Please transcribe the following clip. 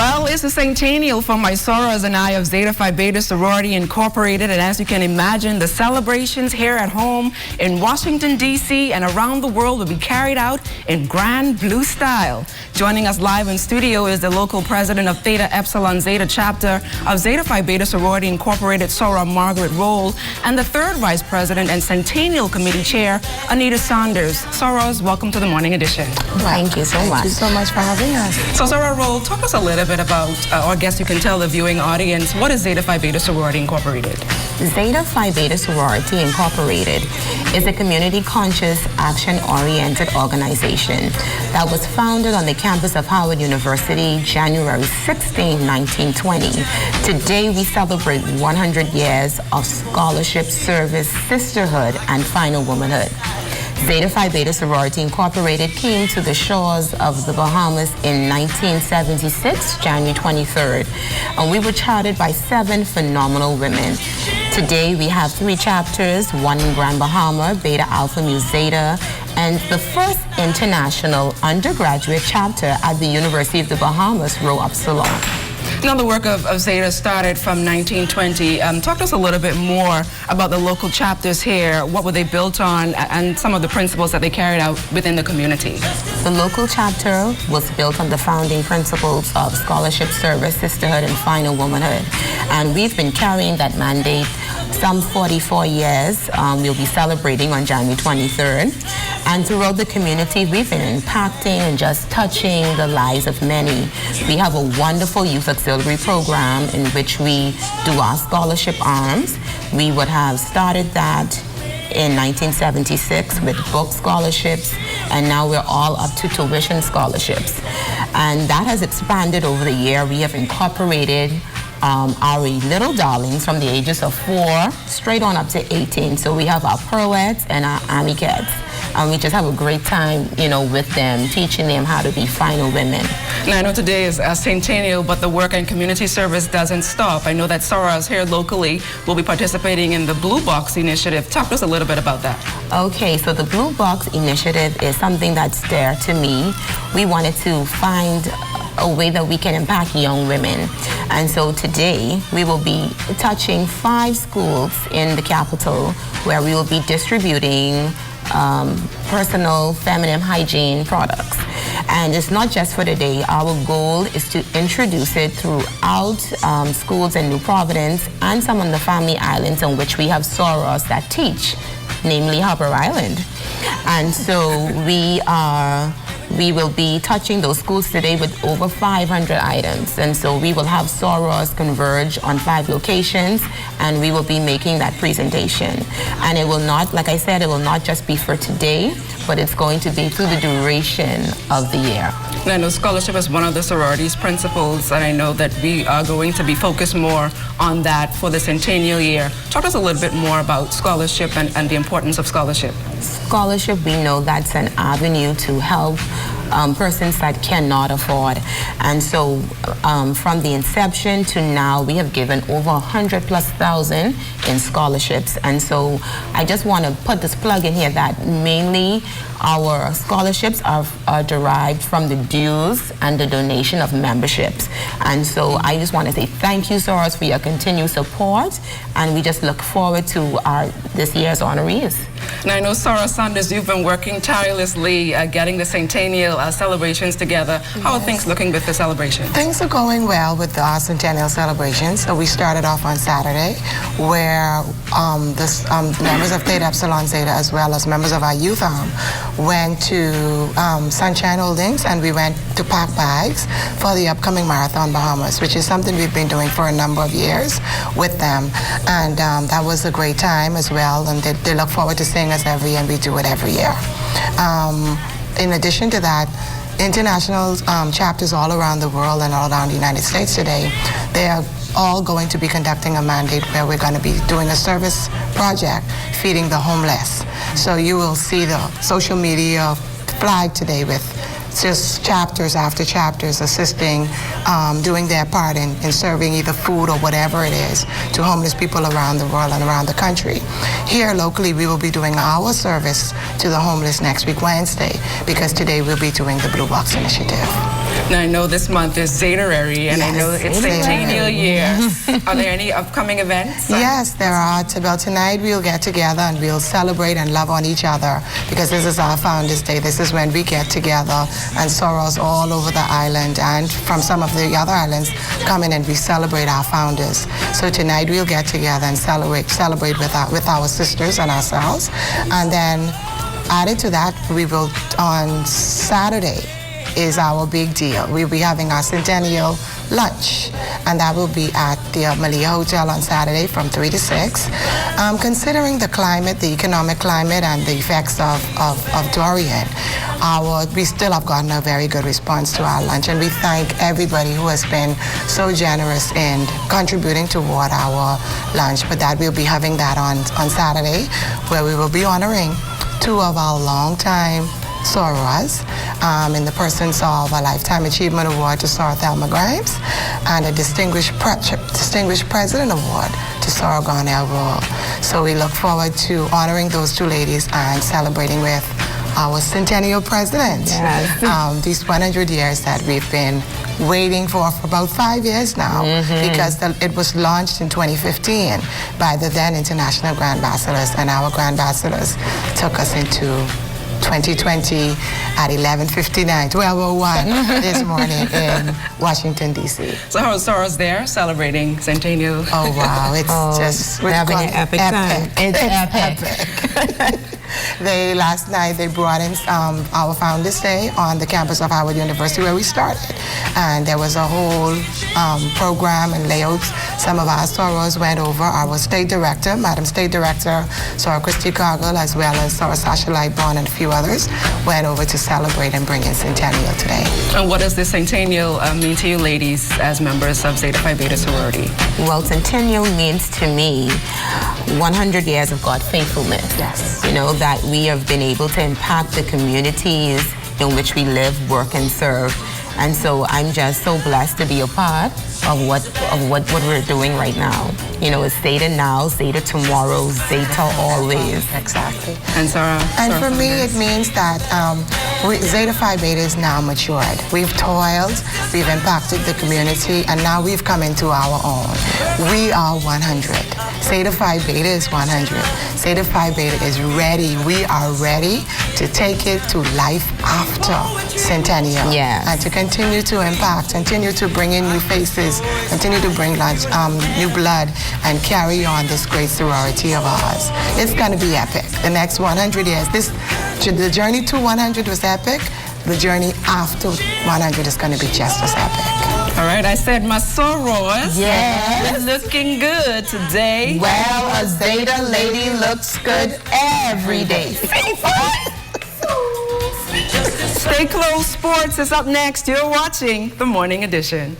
Well, it's the Centennial for my sorors and I of Zeta Phi Beta Sorority Incorporated, and as you can imagine, the celebrations here at home in Washington, D.C. and around the world will be carried out in grand blue style. Joining us live in studio is the local president of Theta Epsilon Zeta Chapter of Zeta Phi Beta Sorority Incorporated, Soror Margaret Roll, and the third vice president and Centennial Committee Chair, Anita Saunders. Sorors, welcome to the morning edition. Thank you so much. Thank you so much for having us. So, Soror Roll, talk us a little bit about, or I guess you can tell the viewing audience, what is Zeta Phi Beta Sorority Incorporated? Zeta Phi Beta Sorority Incorporated is a community-conscious, action-oriented organization that was founded on the campus of Howard University, January 16, 1920. Today, we celebrate 100 years of scholarship, service, sisterhood, and final womanhood. Zeta Phi Beta Sorority Incorporated came to the shores of the Bahamas in 1976, January 23rd, and we were chartered by 7 phenomenal women. Today, we have 3 chapters, one in Grand Bahama, Beta Alpha Mu Zeta, and the first international undergraduate chapter at the University of the Bahamas, Rho Upsilon. Now, the work of Zeta started from 1920. Talk to us a little bit more about the local chapters here. What were they built on, and some of the principles that they carried out within the community? The local chapter was built on the founding principles of scholarship, service, sisterhood, and final womanhood. And we've been carrying that mandate some 44 years. We'll be celebrating on January 23rd. And throughout the community, we've been impacting and just touching the lives of many. We have a wonderful youth auxiliary program in which we do our scholarship arms. We would have started that in 1976 with book scholarships, and now we're all up to tuition scholarships. And that has expanded over the year. We have incorporated our little darlings from the ages of 4 straight on up to 18. So we have our Pearlettes and our Amicettes. And we just have a great time, with them, teaching them how to be final women. Now, I know today is a Centennial, but the work and community service doesn't stop. I know that sorors here locally will be participating in the Blue Box Initiative. Talk to us a little bit about that. Okay, so the Blue Box Initiative is something that's dear to me. We wanted to find a way that we can impact young women. And so today, we will be touching 5 schools in the capital where we will be distributing personal feminine hygiene products. And it's not just for the day. Our goal is to introduce it throughout schools in New Providence and some on the family islands in which we have sorors that teach, namely Harper Island. And so we will be touching those schools today with over 500 items. And so we will have sorors converge on 5 locations, and we will be making that presentation. And it will not, like I said, it will not just be for today, but it's going to be through the duration of the year. And I know scholarship is one of the sorority's principles, and I know that we are going to be focused more on that for the Centennial year. Talk to us a little bit more about scholarship and the importance of scholarship. Scholarship, we know that's an avenue to help persons that cannot afford. And so from the inception to now, we have given over 100,000+ in scholarships. And so I just want to put this plug in here that mainly our scholarships are derived from the dues and the donation of memberships. And so I just want to say thank you, sorors, for your continued support. And we just look forward to this year's honorees. Now, I know, Soror Saunders, you've been working tirelessly getting the Centennial celebrations together. How are things looking with the celebration? Things are going well with the Centennial Celebrations. So we started off on Saturday, where the members of Theta Epsilon Zeta, as well as members of our youth arm, went to Sunshine Holdings, and we went to pack bags for the upcoming Marathon Bahamas, which is something we've been doing for a number of years with them. And that was a great time as well, and they look forward to seeing us and we do it every year. In addition to that, international chapters all around the world and all around the United States today, they are all going to be conducting a mandate where we're going to be doing a service project feeding the homeless. So you will see the social media flag today with just chapters after chapters assisting, doing their part in serving either food or whatever it is to homeless people around the world and around the country. Here locally, we will be doing our service to the homeless next week, Wednesday, because today we'll be doing the Blue Box Initiative. Now, I know this month is Zeta-ary, and I know it's Centennial year. Are there any upcoming events? Yes, there are. Well, tonight we'll get together and we'll celebrate and love on each other because this is our Founders Day. This is when we get together, and sorors all over the island and from some of the other islands come in and we celebrate our founders. So tonight we'll get together and celebrate with our sisters and ourselves. And then added to that, we will, on Saturday, is our big deal. We'll be having our Centennial lunch, and that will be at the Malia Hotel on Saturday from 3 to 6. Considering the climate, the economic climate, and the effects of Dorian, we still have gotten a very good response to our lunch, and we thank everybody who has been so generous in contributing toward our lunch. But that we'll be having that on Saturday, where we will be honoring two of our longtime sorors in the persons of a Lifetime Achievement Award to Soror Thelma Grimes and a Distinguished President Award to Soror Garnell Roll. So we look forward to honoring those two ladies and celebrating with our Centennial President. Yes. These 100 years that we've been waiting for about 5 years now, because it was launched in 2015 by the then International Grand Ambassadors, and our Grand Ambassadors took us into 2020 at 12:01 this morning in Washington, D.C. So how are sorors there celebrating Centennial? Oh, wow. It's just... We're having an epic time. It's epic. Last night they brought in our Founders Day on the campus of Howard University where we started. And there was a whole program and layouts. Some of our sorors went over. Our State Director, Madam State Director, Soror Christy Cargill, as well as Soror Sasha Lightborn and a few others, went over to celebrate and bring in Centennial today. And what does the Centennial mean to you ladies as members of Zeta Phi Beta sorority? Well, Centennial means to me 100 years of God faithfulness. Yes. You know, that we have been able to impact the communities in which we live, work, and serve. And so I'm just so blessed to be a part of what we're doing right now. You know, it's Zeta now, Zeta tomorrow, Zeta always. Exactly. And Soror? And for me, it means that Zeta Phi Beta is now matured. We've toiled, we've impacted the community, and now we've come into our own. We are 100. Zeta Phi Beta is 100. Zeta Phi Beta is ready. We are ready to take it to life after Centennial. Yes. And to continue to impact, continue to bring in new faces, continue to bring new blood, and carry on this great sorority of ours. It's going to be epic. The next 100 years. The journey to 100 was epic. The journey after 100 is going to be just as epic. All right, I said my sorors. Yes. Looking good today. Well, a Zeta lady looks good every day. Stay close. Sports is up next. You're watching The Morning Edition.